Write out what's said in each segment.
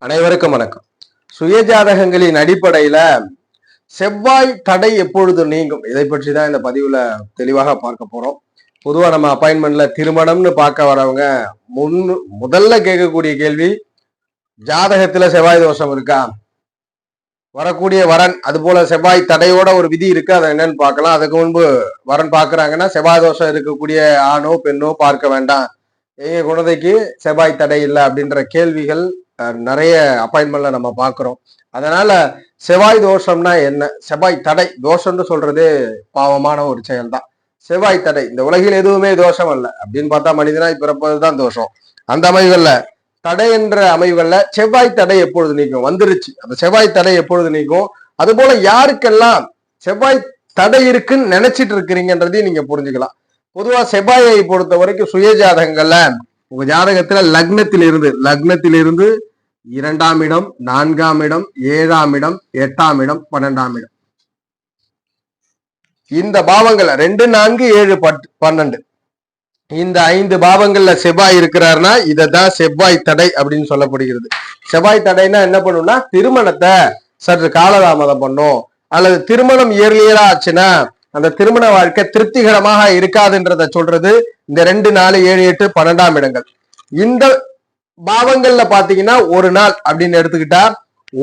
அனைவருக்கும் வணக்கம். சுயஜாதகங்களின் அடிப்படையில செவ்வாய் தடை எப்பொழுது நீங்கும், இதை பற்றி தான் இந்த பதிவுல தெளிவாக பார்க்க போறோம். பொதுவா நம்ம அப்பாயின்மெண்ட்ல திருமணம்னு பார்க்க வரவங்க முதல்ல கேட்கக்கூடிய கேள்வி, ஜாதகத்துல செவ்வாய் தோஷம் இருக்கா, வரக்கூடிய வரன் அது போல செவ்வாய் தடையோட ஒரு விதி இருக்கு, அதை என்னன்னு பார்க்கலாம். அதுக்கு முன்பு வரன் பார்க்கறாங்கன்னா செவ்வாய் தோஷம் இருக்கக்கூடிய ஆணோ பெண்ணோ பார்க்க வேண்டாம், எங்க குழந்தைக்கு செவ்வாய் தடை இல்லை அப்படின்ற கேள்விகள் நிறைய அப்பாயின்மெண்ட்ல நம்ம பார்க்கிறோம். அதனால செவ்வாய் தோஷம்னா என்ன, செவ்வாய் தடை, தோஷம்னு சொல்றதே பாவமான ஒரு செயல் தான். செவ்வாய் தடை இந்த உலகில் எதுவுமே தோஷம் அல்ல அப்படின்னு பார்த்தா மனிதனாய் பிறப்பதுதான் தோஷம். அந்த அமைவுகள்ல தடை என்ற அமைவுகள்ல செவ்வாய் தடை எப்பொழுது நீக்கும், வந்துருச்சு அந்த செவ்வாய் தடை எப்பொழுது நீக்கும், அது போல யாருக்கெல்லாம் செவ்வாய் தடை இருக்குன்னு நினைச்சிட்டு இருக்கிறீங்கன்றதையும் நீங்க புரிஞ்சுக்கலாம். பொதுவா செவ்வாயை பொறுத்த வரைக்கும் சுய ஜாதகங்கள்ல உங்க ஜாதகத்துல லக்னத்திலிருந்து 2ஆம் இடம், 4ஆம் இடம், 7ஆம் இடம், 8ஆம் இடம், 12ஆம் இடம், இந்த பாவங்கள்ல 2, 4, 7, 12 இந்த 5 பாவங்கள்ல செவ்வாய் இருக்கிறார்னா இததான் செவ்வாய் தடை அப்படின்னு சொல்லப்படுகிறது. செவ்வாய் தடைன்னா என்ன பண்ணும்னா, திருமணத்தை சற்று காலதாமதம் பண்ணும், அல்லது திருமணம் இயர்லியரா ஆச்சுன்னா அந்த திருமண வாழ்க்கை திருப்திகரமாக இருக்காதுன்றத சொல்றது இந்த 2, 4, 7, 8, 12ஆம் இடங்கள். இந்த பாவங்கள்ல பாத்தீங்கன்னா ஒரு நாள் அப்படின்னு எடுத்துக்கிட்டா,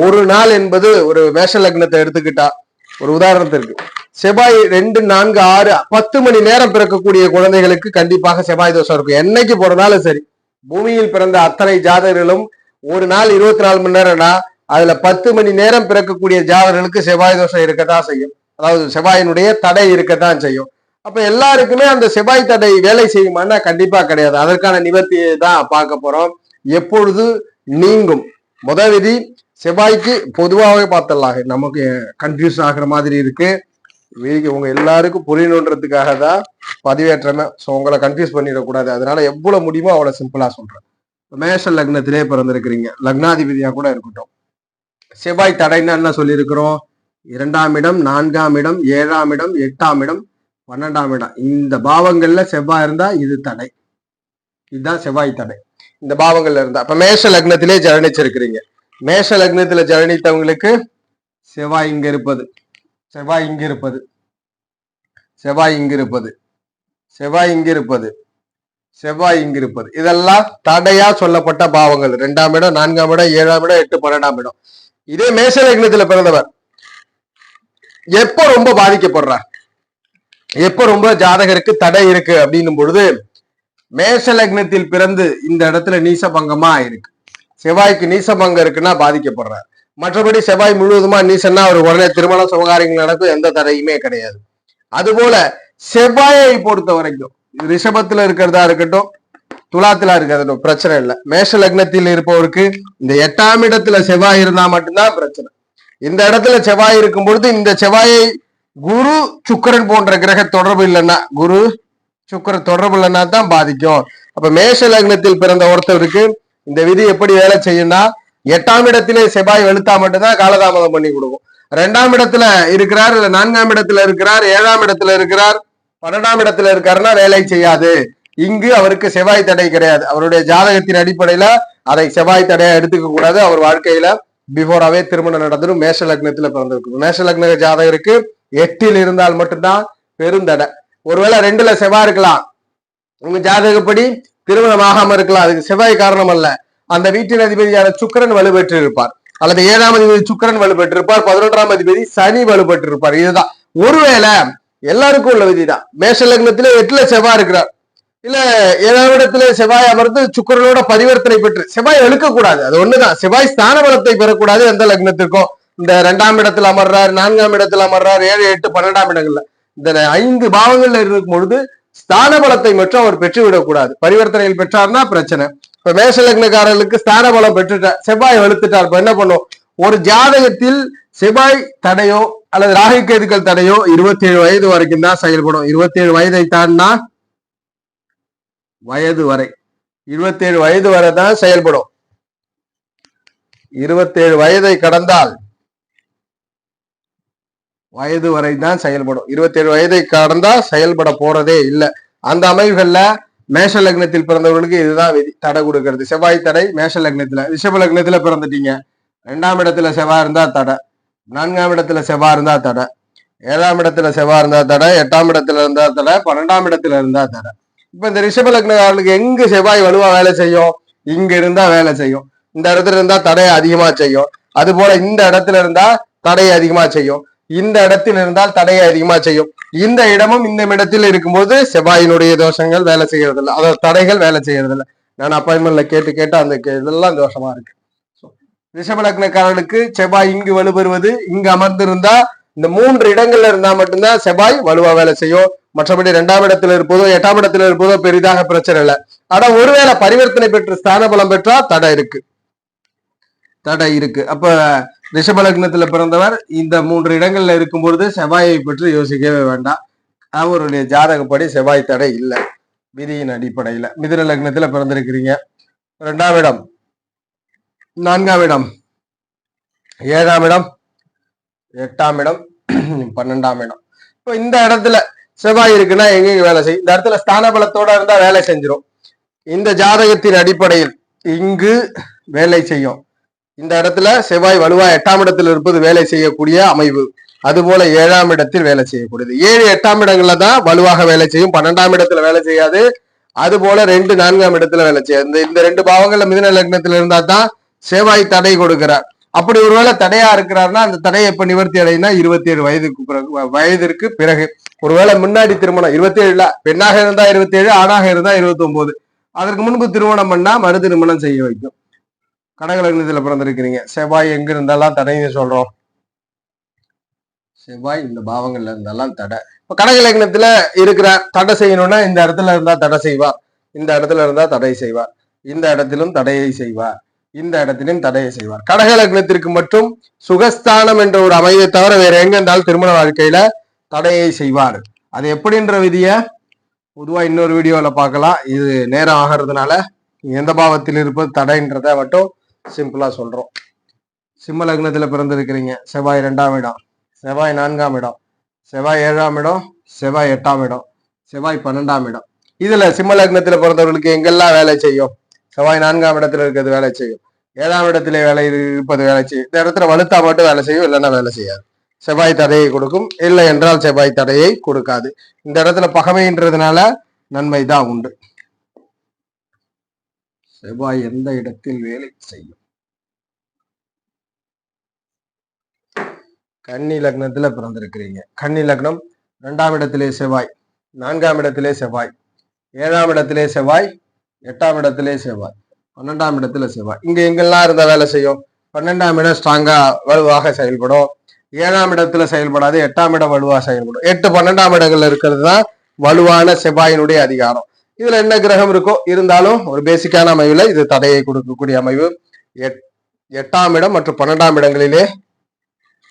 ஒரு நாள் என்பது ஒரு மேஷ லக்னத்தை எடுத்துக்கிட்டா, ஒரு உதாரணத்திற்கு செவ்வாய் 2, 4, 6, 10 மணி நேரம் பிறக்கக்கூடிய குழந்தைகளுக்கு கண்டிப்பாக செவ்வாய் தோஷம் இருக்கும். என்னைக்கு பிறந்தாலும் சரி, பூமியில் பிறந்த அத்தனை ஜாதகர்களும் ஒரு நாள் 24 மணி நேரம்னா அதுல 10 மணி நேரம் பிறக்கக்கூடிய ஜாதகர்களுக்கு செவ்வாய் தோஷம் இருக்கத்தான் செய்யும், அதாவது செவ்வாயினுடைய தடை இருக்கத்தான் செய்யும். அப்ப எல்லாருக்குமே அந்த செவ்வாய் தடை வேலை செய்யுமான்னா கண்டிப்பா கிடையாது. அதற்கான நிவர்த்தியை தான் பார்க்க போறோம். எப்பொழுது நீங்கும், முதல் விதி செவ்வாய்க்கு பொதுவாகவே பார்த்துடலாம், நமக்கு கன்ஃபியூஸ் ஆகிற மாதிரி இருக்கு, உங்க எல்லாருக்கும் புரியணுன்றதுக்காக தான் பதிவேற்றமே, ஸோ உங்களை கன்ஃபியூஸ் பண்ணிடக்கூடாது, அதனால எவ்வளவு முடியுமோ அவ்வளவு சிம்பிளா சொல்றேன். மேஷ லக்னத்திலே பிறந்திருக்கிறீங்க, லக்னாதிபதியா கூட இருக்கட்டும், செவ்வாய் தடைன்னா என்ன சொல்லியிருக்கிறோம், 2ஆம் இடம், 4ஆம் இடம், 7ஆம் இடம், 8ஆம் இடம், 12ஆம் இடம், இந்த பாவங்கள்ல செவ்வாய் இருந்தா இது தடை, இதுதான் செவ்வாய் தடை இந்த பாவங்கள்ல இருந்தா. அப்ப மேஷ லக்னத்திலே ஜனனிச்சிருக்கிறீங்க, மேஷ லக்னத்துல ஜனனித்தவங்களுக்கு செவ்வாய் இங்க இருப்பது, செவ்வாய் இங்க இருப்பது, செவ்வாய் இங்க இருப்பது, செவ்வாய் இங்க இருப்பது, செவ்வாய் இங்க இருப்பது, இதெல்லாம் தடையா சொல்லப்பட்ட பாவங்கள். 2ஆம் இடம், 4ஆம் இடம், 7ஆம் இடம், 8, 12ஆம் இடம். இதே மேஷ லக்னத்துல பிறந்தவர் எப்ப ரொம்ப பாதிக்கப்படுறார், எப்ப ரொம்ப ஜாதகருக்கு தடை இருக்கு அப்படின்னும் பொழுது, மேஷ லக்னத்தில் பிறந்து இந்த இடத்துல நீசபங்கமா இருக்கு, செவ்வாய்க்கு நீசபங்கம் இருக்குன்னா பாதிக்கப்படுறார். மற்றபடி செவ்வாய் முழுவதுமா நீசன்னா அவர் உடனே திருமண சுபகாரியங்கள் நடக்கும், எந்த தடையுமே கிடையாது. அதுபோல செவ்வாயை பொறுத்த வரைக்கும் ரிஷபத்துல இருக்கிறதா இருக்கட்டும், துலாத்துல இருக்கிறது பிரச்சனை இல்லை. மேஷ லக்னத்தில் இருப்பவருக்கு இந்த 8ஆம் இடத்துல செவ்வாய் இருந்தா மட்டும்தான் பிரச்சனை. இந்த இடத்துல செவ்வாய் இருக்கும் பொழுது இந்த செவ்வாயை குரு சுக்கரன் போன்ற கிரக தொடர்பு இல்லைன்னா, குரு சுக்கரன் தொடர்பு இல்லைன்னா தான் பாதிக்கும். அப்ப மேஷ லக்னத்தில் பிறந்த ஒருத்தருக்கு இந்த விதி எப்படி வேலை செய்யும்னா, 8ஆம் இடத்திலே செவ்வாய் வெளுத்தா மட்டும்தான் காலதாமதம் பண்ணி கொடுக்கும். 2ஆம் இடத்துல இருக்கிறார், இல்ல 4ஆம் இடத்துல இருக்கிறார், 7ஆம் இடத்துல இருக்கிறார், 12ஆம் இடத்துல இருக்காருன்னா வேலை செய்யாது. இங்கு அவருக்கு செவ்வாய் தடை கிடையாது. அவருடைய ஜாதகத்தின் அடிப்படையில அதை செவ்வாய் தடையா எடுத்துக்க கூடாது. அவர் வாழ்க்கையில பிஃபோராவே திருமணம் நடந்துடும். மேஷ லக்னத்துல பிறந்திருக்கு. மேஷ லக்ன ஜாதகருக்கு 8இல் இருந்தால் மட்டும்தான் பெருந்தடை. ஒருவேளை 2ல செவ்வாய் இருக்கலாம், உங்க ஜாதகப்படி திருமணம் ஆகாம இருக்கலாம், அதுக்கு செவ்வாய் காரணம் அல்ல, அந்த வீட்டின் அதிபதியான சுக்கிரன் வலுப்பெற்று இருப்பார், அல்லது 7ஆம் அதிபதி சுக்கிரன் வலுப்பெற்று இருப்பார், 11ஆம் அதிபதி சனி வலுப்பெற்று இருப்பார். இதுதான் ஒருவேளை எல்லாருக்கும் உள்ள விதிதான். மேஷ லக்னத்திலே 8ல செவ்வாய் இருக்கிறார், இல்ல 7ஆம் இடத்துல செவ்வாய் அமர்ந்து சுக்கிரனோட பரிவர்த்தனை பெற்று செவ்வாய் எழுக்கக்கூடாது, அது ஒண்ணுதான். செவ்வாய் ஸ்தான பலத்தை பெறக்கூடாது எந்த லக்னத்திற்கும். இந்த 2ஆம் இடத்துல அமர்றார், 4ஆம் இடத்துல அமர்றார், 7, 8, 12ஆம் இடங்கள்ல இந்த 5 பாவங்கள்ல இருக்கும் பொழுது ஸ்தான பலத்தை மட்டும் அவர் பெற்றுவிடக்கூடாது. பரிவர்த்தனையில் பெற்றார்னா பிரச்சனை. இப்ப மேஷ லக்னக்காரர்களுக்கு ஸ்தான பலம் பெற்றுட்ட செவ்வாய் வெளுத்துட்டார், இப்ப என்ன பண்ணும், ஒரு ஜாதகத்தில் செவ்வாய் தடையோ அல்லது ராகு கேதுக்கள் தடையோ 27 வயது வரைக்கும் தான் செயல்படும். 27 வயதை தாண்டினா வயது வரை, 27 வயது வரை தான் செயல்படும். 27 வயதை கடந்தால் வயது வரை தான் செயல்படும். 27 வயதை கடந்தா செயல்பட போறதே இல்லை. அந்த அமைவுகள்ல மேஷ லக்னத்தில் பிறந்தவர்களுக்கு இதுதான் விதி, தடை கொடுக்கறது. செவ்வாய் தடை மேஷ லக்னத்துல. ரிஷப லக்னத்துல பிறந்துட்டீங்க, 2ஆம் இடத்துல செவ்வாய் இருந்தா தடை, 4ஆம் இடத்துல செவ்வாய் இருந்தா தடை, 7ஆம் இடத்துல செவ்வாய் இருந்தா தடை, 8ஆம் இடத்துல இருந்தா தடை, 12ஆம் இடத்துல இருந்தா தடை. இப்ப இந்த ரிஷப லக்னக்காரர்களுக்கு எங்க செவ்வாய் வலுவா வேலை செய்யும்? இங்க இருந்தா வேலை செய்யும். இந்த இடத்துல இருந்தா தடையை அதிகமா செய்யும். அது போல இந்த இடத்துல இருந்தா தடையை அதிகமா செய்யும். இந்த இடத்தில் இருந்தால் தடையை அதிகமா செய்யும். இந்த இடமும் இந்த இடத்தில் இருக்கும்போது செவ்வாயினுடைய தோஷங்கள் வேலை செய்யறது இல்லை, அதாவது தடைகள் வேலை செய்யறது இல்லை. நான் அப்பாயின்மெண்ட்ல கேட்டு அந்த இதெல்லாம் தோஷமா இருக்கு. ரிஷப லக்னக்காரர்களுக்கு செவ்வாய் இங்கு வலுப்பெறுவது, இங்கு அமர்ந்திருந்தா இந்த 3 இடங்கள்ல இருந்தா மட்டும்தான் செவ்வாய் வலுவா வேலை செய்யும். மற்றபடி 2ஆம் இடத்துல இருப்பதோ 8ஆம் இடத்துல இருப்பதோ பெரிதாக பிரச்சனை இல்லை. ஆனா ஒருவேளை பரிவர்த்தனை பெற்று ஸ்தான பலம் பெற்றா தடை இருக்கு. அப்ப ரிஷப லக்னத்துல பிறந்தவர் இந்த 3 இடங்கள்ல இருக்கும் பொழுது செவ்வாயை பற்றி யோசிக்கவே வேண்டாம். அவருடைய ஜாதகப்படி செவ்வாய் தடை இல்லை விதியின் அடிப்படையில. மிதுன லக்னத்துல பிறந்திருக்கிறீங்க, 2ஆம் இடம், 4ஆம் இடம், 7ஆம் இடம், 8ஆம் இடம், 12ஆம் இடம். இப்போ இந்த இடத்துல செவ்வாய் இருக்குன்னா எங்க வேலை செய்யும்? இந்த இடத்துல ஸ்தான பலத்தோட இருந்தா வேலை செஞ்சிடும். இந்த ஜாதகத்தின் அடிப்படையில் இங்கு வேலை செய்யும். இந்த இடத்துல செவ்வாய் வலுவா 8ஆம் இடத்தில் இருப்பது வேலை செய்யக்கூடிய அமைவு. அதுபோல 7ஆம் இடத்தில் வேலை செய்யக்கூடியது. 7, 8ஆம் இடங்கள்ல தான் வலுவாக வேலை செய்யும், 12ஆம் இடத்துல வேலை செய்யாது. அது போல 2, 4ஆம் இடத்துல வேலை செய்யாது. இந்த 2 பாவங்கள்ல மிதுன லக்னத்துல இருந்தா தான் செவ்வாய் தடை கொடுக்கிறார். அப்படி ஒருவேளை தடையா இருக்கிறாருன்னா அந்த தடையை எப்ப நிவர்த்தி அடையினா 27 வயதிற்கு பிறகு. ஒருவேளை முன்னாடி திருமணம் 27 பெண்ணாக இருந்தா 27, ஆணாக இருந்தா 29, அதற்கு முன்பு திருமணம் பண்ணா மறு திருமணம் செய்ய வைக்கும். கடக லக்னத்துல பிறந்திருக்கிறீங்க, செவ்வாய் எங்க இருந்தாலும் தடைன்னு சொல்றோம். செவ்வாய் இந்த பாவங்கள்ல இருந்தாலும் தடை. இப்ப கடக லக்னத்துல இருக்கிற தடை செய்யணும்னா இந்த இடத்துல இருந்தா தடை செய்வார், இந்த இடத்துல இருந்தா தடை செய்வார், இந்த இடத்திலும் தடையை செய்வார், இந்த இடத்திலும் தடையை செய்வார். கடக லக்னத்திற்கு மட்டும் சுகஸ்தானம் என்ற ஒரு அமைவை தவிர வேற எங்க இருந்தாலும் திருமண வாழ்க்கையில தடையை செய்வார். அது எப்படின்ற விதிய பொதுவா இன்னொரு வீடியோல பார்க்கலாம். இது நேரம் ஆகிறதுனால எந்த பாவத்தில் இருப்பது தடைன்றத மட்டும் சிம்பிளா சொல்றோம். சிம்ம லக்னத்துல பிறந்திருக்கிறீங்க, செவ்வாய் 2ஆம் இடம், செவ்வாய் 4ஆம் இடம், செவ்வாய் 7ஆம் இடம், செவ்வாய் 8ஆம் இடம், செவ்வாய் 12ஆம் இடம். இதுல சிம்ம லக்னத்துல பிறந்தவர்களுக்கு எங்கெல்லாம் வேலை செய்யும்? செவ்வாய் 4ஆம் இடத்துல இருக்கிறது வேலை செய்யும், 7ஆம் இடத்துல வேலை இருப்பது வேலை செய்யும். இந்த இடத்துல வலுத்தா மட்டும் வேலை செய்யும், இல்லைன்னா வேலை செய்யாது. செவ்வாய் தடையை கொடுக்கும், இல்லை என்றால் செவ்வாய் தடையை கொடுக்காது. இந்த இடத்துல பகமைன்றதுனால நன்மை தான் உண்டு. செவ்வாய் எந்த இடத்தில் வேலை செய்யும்? கன்னி லக்னத்துல பிறந்திருக்கிறீங்க, கன்னி லக்னம், 2ஆம் இடத்திலே செவ்வாய், 4ஆம் இடத்திலே செவ்வாய், 7ஆம் இடத்திலே செவ்வாய், 8ஆம் இடத்திலே செவ்வாய், 12ஆம் இடத்துல செவ்வாய். இங்க எங்கெல்லாம் இருந்த வேலை செய்யும்? 12ஆம் இடம் ஸ்ட்ராங்கா வலுவாக செயல்படும், 7ஆம் இடத்துல செயல்படாது, 8ஆம் இடம் வலுவா செயல்படும். 8, 12ஆம் இடங்கள்ல இருக்கிறது தான் வலுவான செவ்வாயினுடைய அதிகாரம். இதுல என்ன கிரகம் இருக்கோ இருந்தாலும் ஒரு பேசிக்கான அமைவுல இது தடையை கொடுக்கக்கூடிய அமைவு. 8ஆம் இடம் மற்றும் 12ஆம் இடங்களிலே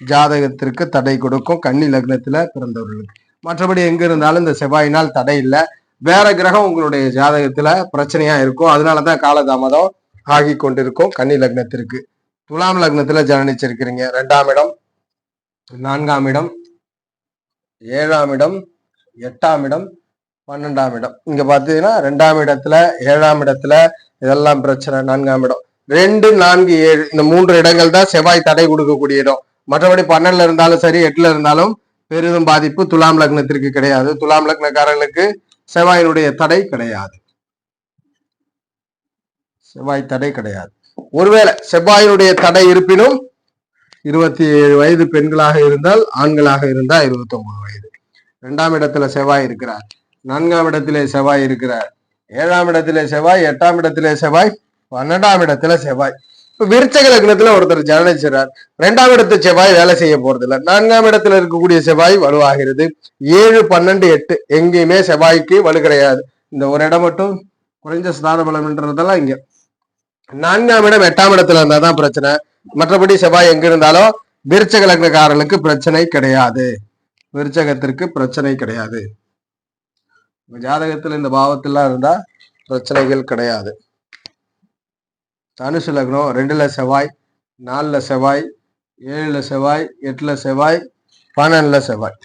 ஜாதகத்திற்கு தடை கொடுக்கும் கன்னி லக்னத்துல பிறந்தவர்களுக்கு. மற்றபடி எங்க இருந்தாலும் இந்த செவ்வாயினால் தடை இல்லை. வேற கிரகம் உங்களுடைய ஜாதகத்துல பிரச்சனையா இருக்கும், அதனாலதான் காலதாமதம் ஆகி கொண்டிருக்கும் கன்னி லக்னத்திற்கு. துலாம் லக்னத்துல ஜனனிச்சிருக்கிறீங்க, 2ஆம் இடம், 4ஆம் இடம், 7ஆம் இடம், 8ஆம் இடம், 12ஆம் இடம். இங்க பாத்தீங்கன்னா 2ஆம் இடத்துல 7ஆம் இடத்துல இதெல்லாம் பிரச்சனை. 4ஆம் இடம், 2, 4, 7 இந்த 3 இடங்கள் தான் செவ்வாய் தடை கொடுக்கக்கூடிய இடம். மற்றபடி 12ல இருந்தாலும் சரி, 8ல இருந்தாலும் பெரிதும் பாதிப்பு துலாம் லக்னத்திற்கு கிடையாது. துலாம் லக்னக்காரர்களுக்கு செவ்வாயினுடைய தடை கிடையாது, செவ்வாய் தடை கிடையாது. ஒருவேளை செவ்வாயினுடைய தடை இருப்பினும் 27 வயது பெண்களாக இருந்தால், ஆண்களாக இருந்தா 29 வயது. 2ஆம் இடத்துல செவ்வாய் இருக்கிறார், 4ஆம் இடத்திலே செவ்வாய் இருக்கிறார், 7ஆம் இடத்திலே செவ்வாய், 8ஆம் இடத்திலே செவ்வாய், 12ஆம் இடத்துல செவ்வாய். இப்ப விருச்சக லக்னத்துல ஒருத்தர் ஜனனிச்சார், 2ஆம் இடத்து செவ்வாய் வேலை செய்ய போறது இல்லை, 4ஆம் இடத்துல இருக்கக்கூடிய செவ்வாய் வலுவாகிறது. 7, 12, 8 எங்கேயுமே செவ்வாய்க்கு வலு கிடையாது. இந்த ஒரு இடம் மட்டும் குறைஞ்ச ஸ்தான பலம்ன்றதெல்லாம் இங்க 4ஆம் இடம் 8ஆம் இடத்துல இருந்தாதான் பிரச்சனை. மற்றபடி செவ்வாய் எங்க இருந்தாலும் விருச்சக லக்னக்காரர்களுக்கு பிரச்சனை கிடையாது, விருச்சகத்திற்கு பிரச்சனை கிடையாது. ஜாதகத்துல இந்த பாவத்திலாம் இருந்தா பிரச்சனைகள் கிடையாது. தனுசு லக்னம், 2ல செவ்வாய், 4ல செவ்வாய், 7ல செவ்வாய், 8ல செவ்வாய், 12ல செவ்வாய்.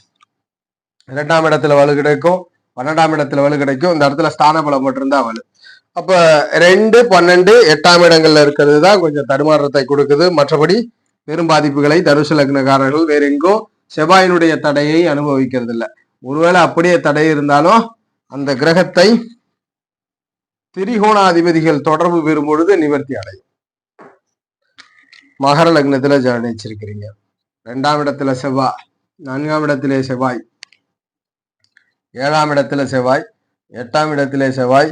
2ஆம் இடத்துல வலு கிடைக்கும், 12ஆம் இடத்துல வலு கிடைக்கும். இந்த இடத்துல ஸ்தான பலம் மட்டும்தான் வலு. அப்ப 2, 12, 8ஆம் இடங்கள்ல இருக்கிறது தான் கொஞ்சம் தடுமாற்றத்தை கொடுக்குது. மற்றபடி பெரும் பாதிப்புகளை தனுசு லக்னக்காரர்கள் வேற எங்கும் செவ்வாயினுடைய தடையை அனுபவிக்கிறது இல்லை. ஒருவேளை அப்படியே தடை இருந்தாலும் அந்த கிரகத்தை திரிகோணாதிபதிகள் தொடர்பு பெறும் பொழுது நிவர்த்தி அடையும். மகர லக்னத்துல ஜனிச்சிருக்கிறீங்க. 2ஆம் இடத்துல செவ்வாய், 4ஆம் இடத்திலே செவ்வாய், 7ஆம் இடத்துல செவ்வாய், 8ஆம் இடத்திலே செவ்வாய்,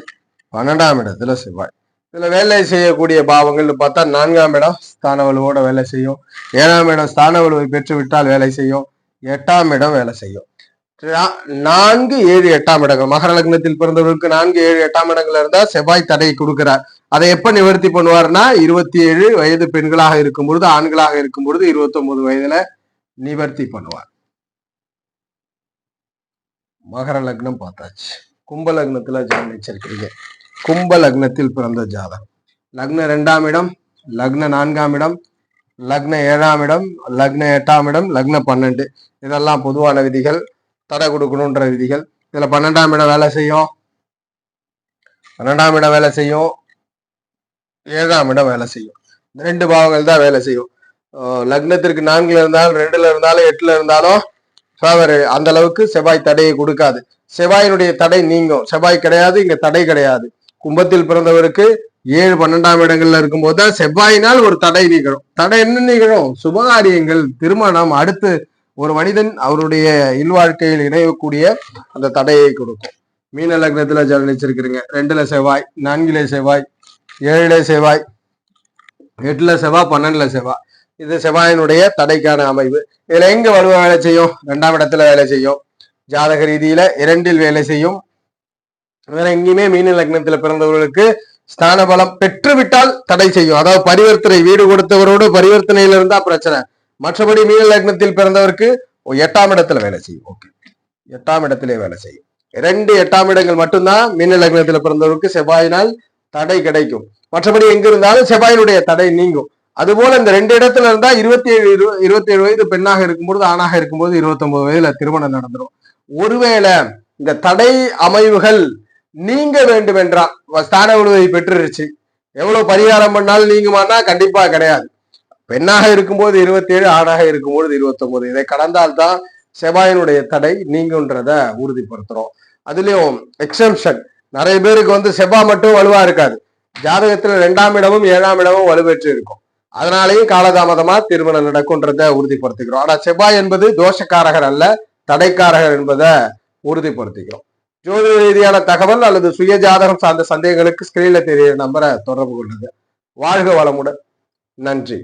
12ஆம் இடத்துல செவ்வாய். இதுல வேலை செய்யக்கூடிய பாவங்கள்னு பார்த்தா 4ஆம் இடம் ஸ்தான வலுவோட வேலை செய்யும், 7ஆம் இடம் ஸ்தான வலுவை பெற்று விட்டால் வேலை செய்யும், 8ஆம் இடம் வேலை செய்யும். 4, 7, 8ஆம் இடங்கள் மகர லக்னத்தில் பிறந்தவர்களுக்கு 4, 7, 8ஆம் இடங்கள்ல இருந்தா செவ்வாய் தடை கொடுக்கிறார். அதை எப்ப நிவர்த்தி பண்ணுவார்னா 27 வயது பெண்களாக இருக்கும் பொழுது, ஆண்களாக இருக்கும் பொழுது 29 வயதுல நிவர்த்தி பண்ணுவார். மகர லக்னம் பார்த்தாச்சு. கும்ப லக்னத்துல ஜனிச்சிருக்கிறீங்க. கும்ப லக்னத்தில் பிறந்த ஜாதகம், லக்ன 2ஆம் இடம், லக்ன 4ஆம் இடம், லக்ன 7ஆம் இடம், லக்ன 8ஆம் இடம், லக்ன 12, இதெல்லாம் பொதுவான விதிகள், தடை கொடுக்கணுன்ற விதிகள். இதுல 12ஆம் இடம் வேலை செய்யும், 12ஆம் இடம் வேலை செய்யும், 7ஆம் இடம் வேலை செய்யும். இந்த 2 பாவங்கள் தான் வேலை செய்யும். லக்னத்திற்கு 4ல இருந்தாலும் 2ல இருந்தாலும் 8ல இருந்தாலும் அந்த அளவுக்கு செவ்வாய் தடையை கொடுக்காது. செவ்வாயினுடைய தடை நீங்கும். செவ்வாய் கிடையாது, இங்க தடை கிடையாது. கும்பத்தில் பிறந்தவருக்கு 7, 12ஆம் இடங்கள்ல இருக்கும்போது தான் செவ்வாயினால் ஒரு தடை நிகழும். தடை என்ன நிகழும்? சுபகாரியங்கள், திருமணம், அடுத்து ஒரு மனிதன் அவருடைய இல்வாழ்க்கையில் இணையக்கூடிய அந்த தடையை கொடுக்கும். மீன லக்னத்துல ஜனிச்சிருக்கிறீங்க. 2ல செவ்வாய், 4ல செவ்வாய், 7ல செவ்வாய், 8ல செவ்வாய், 12ல செவ்வாய். இது செவ்வாயினுடைய தடைக்கான அமைவு. இதுல எங்க வலுவா வேலை செய்யும்? 2ஆம் இடத்துல வேலை செய்யும். ஜாதக ரீதியில 2ல் வேலை செய்யும். வேற எங்கேயுமே மீன லக்னத்துல பிறந்தவர்களுக்கு ஸ்தான பலம் பெற்றுவிட்டால் தடை செய்யும். அதாவது பரிவர்த்தனை, வீடு கொடுத்தவரோடு பரிவர்த்தனையில இருந்தா பிரச்சனை. மற்றபடி மீன லக்னத்தில் பிறந்தவருக்கு 8ஆம் இடத்துல வேலை செய்யும். ஓகே, 8ஆம் இடத்திலே வேலை செய்யும். 2, 8ஆம் இடங்கள் மட்டும்தான் மீன லக்னத்துல பிறந்தவருக்கு செவ்வாயினால் தடை கிடைக்கும். மற்றபடி எங்க இருந்தாலும் செவ்வாயினுடைய தடை நீங்கும். அதுபோல இந்த 2 இடத்துல இருந்தா 27 வயது பெண்ணாக இருக்கும்போது, ஆணாக இருக்கும்போது 29 வயதுல திருமணம் நடந்துடும். ஒருவேளை இந்த தடை அமைவுகள் நீங்க வேண்டும் என்றால், ஸ்தான வலுவை பெற்றுருச்சு, எவ்வளவு பரிகாரம் பண்ணாலும் நீங்குமானா கண்டிப்பா கிடையாது. பெண்ணாக இருக்கும்போது 27, ஆணாக இருக்கும்போது 29, இதை கடந்தால்தான் செவ்வாயினுடைய தடை நீங்குன்றத உறுதிப்படுத்துறோம். அதுலயும் எக்ஸம்ஷன், நிறைய பேருக்கு செவ்வாய் மட்டும் வலுவா இருக்காது, ஜாதகத்துல 2ஆம் இடமும் 7ஆம் இடமும் வலுப்பெற்று இருக்கும். அதனாலேயும் காலதாமதமா திருமணம் நடக்கும்ன்றத உறுதிப்படுத்திக்கிறோம். ஆனா செவ்வாய் என்பது தோஷக்காரகர் அல்ல, தடைக்காரகர் என்பதை உறுதிப்படுத்திக்கிறோம். ஜோதிட ரீதியான தகவல் அல்லது சுய ஜாதகம் சார்ந்த சந்தேகங்களுக்கு ஸ்கிரீன்ல தெரிய நம்பரை தொடர்பு கொள்ளுங்க. வாழ்க வளமுடன். நன்றி.